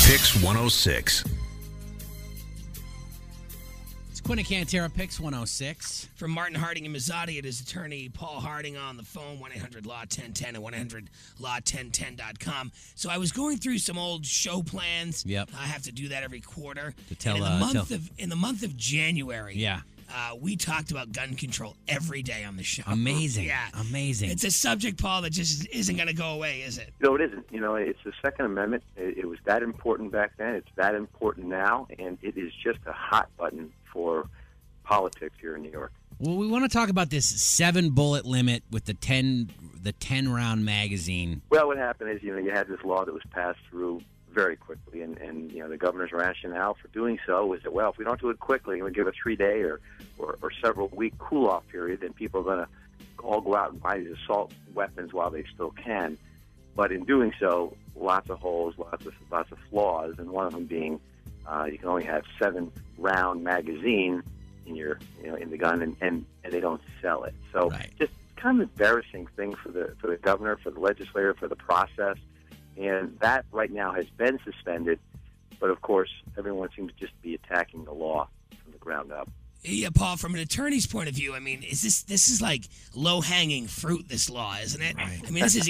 WPYX 106. It's Quinn and Cantera, PYX 106. From Martin Harding and Mazzotti, it is attorney Paul Harding on the phone, 1-800-LAW-1010 and 1-800-LAW-1010.com. So I was going through some old show plans. Yep. I have to do that every quarter. To tell, and in the month of January, Yeah. We talked about gun control every day on the show. Amazing. Yeah. Amazing. It's a subject, Paul, that just isn't going to go away, is it? No, it isn't. You know, it's the Second Amendment. It was that important back then. It's that important now, and it is just a hot button for politics here in New York. Well, we want to talk about this 7-bullet limit with the 10 round magazine. Well, what happened is, you know, you had this law that was passed through very quickly, and you know, the governor's rationale for doing so was that, well, if we don't do it quickly, we give a 3-day or several week cool-off period, then people are going to all go out and buy these assault weapons while they still can. But in doing so, lots of holes, lots of flaws, and one of them being you can only have 7-round magazine in your, you know, in the gun, and they don't sell it. So Right. just kind of embarrassing thing for the governor, for the legislator, for the process. And that right now has been suspended, but of course, everyone seems to just be attacking the law from the ground up. Yeah, Paul, from an attorney's point of view, I mean, this is like low-hanging fruit, this law, isn't it? Right. I mean, this is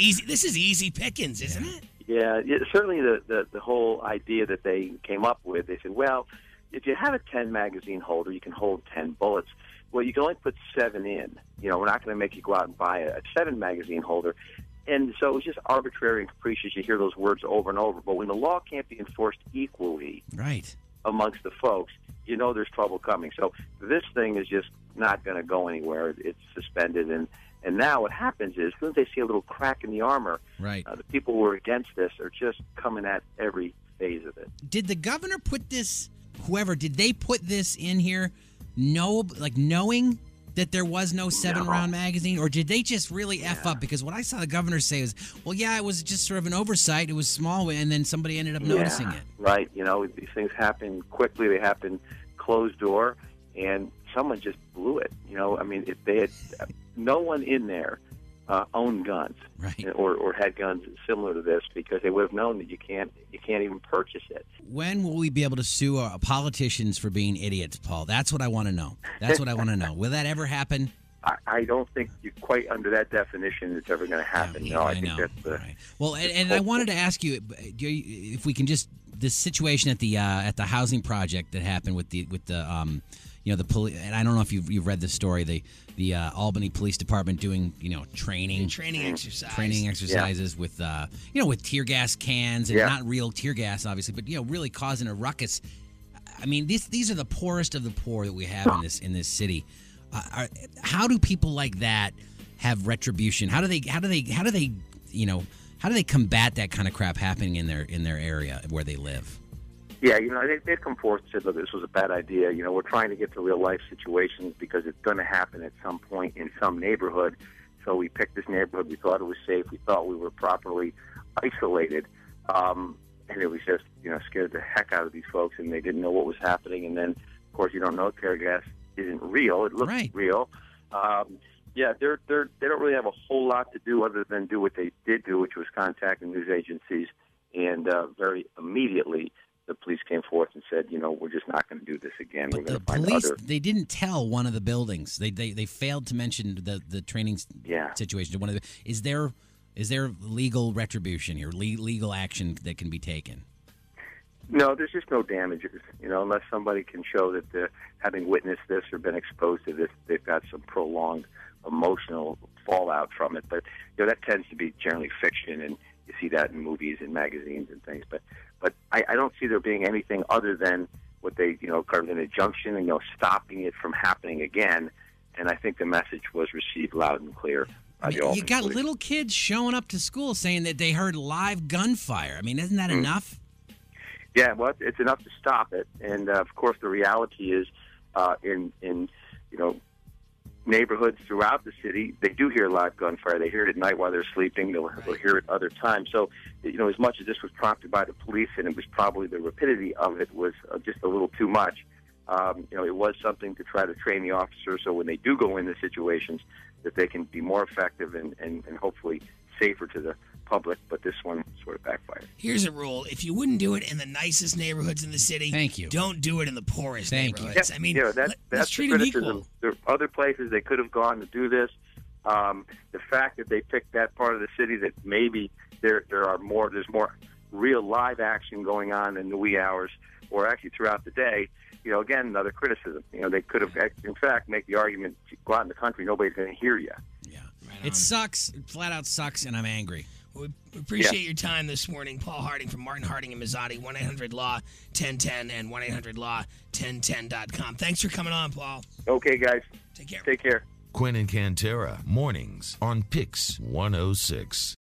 easy pickings, isn't it? Yeah, certainly the whole idea that they came up with, they said, well, if you have a 10 magazine holder, you can hold 10 bullets. Well, you can only put 7 in. You know, we're not going to make you go out and buy a 7 magazine holder. And so it's just arbitrary and capricious. You hear those words over and over. But when the law can't be enforced equally Right. amongst the folks, you know there's trouble coming. So this thing is just not going to go anywhere. It's suspended. And now what happens is, as soon as they see a little crack in the armor, Right. the people who are against this are just coming at every phase of it. Did the governor put this, did they put this in here knowing that there was no 7-round magazine, or did they just really F up? Because what I saw the governor say was, well, yeah, it was just sort of an oversight. It was small, and then somebody ended up noticing it. Right. You know, these things happen quickly. They happen closed door, and someone just blew it. You know, I mean, if they had no one in there owned guns, Right. or had guns similar to this, because they would have known that you can't even purchase it. When will we be able to sue politicians for being idiots, Paul? That's what I want to know. Will that ever happen? I don't think you're quite under that definition it's ever going to happen. Yeah, no, I think know. that's the... Right. Well, and I wanted to ask you if we can just, this situation at the housing project that happened with the you know, the police, and I don't know if you've read the story, the Albany Police Department doing, you know, training exercises with you know, with tear gas cans and not real tear gas, obviously, but, you know, really causing a ruckus. I mean, these are the poorest of the poor that we have in this city. How do people like that have retribution? How do they combat that kind of crap happening in their area where they live? Yeah, you know, they'd come forth and said, look, this was a bad idea. You know, we're trying to get to real-life situations because it's going to happen at some point in some neighborhood. So we picked this neighborhood. We thought it was safe. We thought we were properly isolated. And it was just, you know, scared the heck out of these folks, and they didn't know what was happening. And then, of course, you don't know, tear gas isn't real. It looks real. Yeah, they don't really have a whole lot to do other than do what they did do, which was contact the news agencies. And very immediately, the police came forth and said, you know, we're just not going to do this again. But the police, they didn't tell one of the buildings. They failed to mention the training situation to one of the. Is there legal retribution here, legal action that can be taken? No, there's just no damages, you know, unless somebody can show that having witnessed this or been exposed to this, they've got some prolonged emotional fallout from it. But, you know, that tends to be generally fiction, and you see that in movies and magazines and things. But I don't see there being anything other than what they, you know, kind of an injunction and, you know, stopping it from happening again. And I think the message was received loud and clear. You got little kids showing up to school saying that they heard live gunfire. I mean, isn't that enough? Yeah, well, it's enough to stop it. And, of course, the reality is in you know, neighborhoods throughout the city, they do hear live gunfire. They hear it at night while they're sleeping. They'll hear it other times. So, you know, as much as this was prompted by the police, and it was probably the rapidity of it was just a little too much, you know, it was something to try to train the officers so when they do go into situations that they can be more effective and hopefully safer to the public, but this one sort of backfired. Here's a rule: if you wouldn't do it in the nicest neighborhoods in the city, Thank you. Don't do it in the poorest Thank you. neighborhoods. Yeah, I mean, that's let's the treat them criticism. equal. There are other places they could have gone to do this. The fact that they picked that part of the city, that maybe there's more real live action going on in the wee hours, or actually throughout the day. Again, another criticism. They could have, in fact, make the argument: go out in the country, nobody's going to hear you. Yeah, it sucks. It flat out sucks, and I'm angry. We appreciate your time this morning. Paul Harding from Martin Harding and Mazzotti, 1-800-LAW-1010 and 1-800-LAW-1010.com. Thanks for coming on, Paul. Okay, guys. Take care. Take care. Quinn and Cantera, mornings on PYX 106.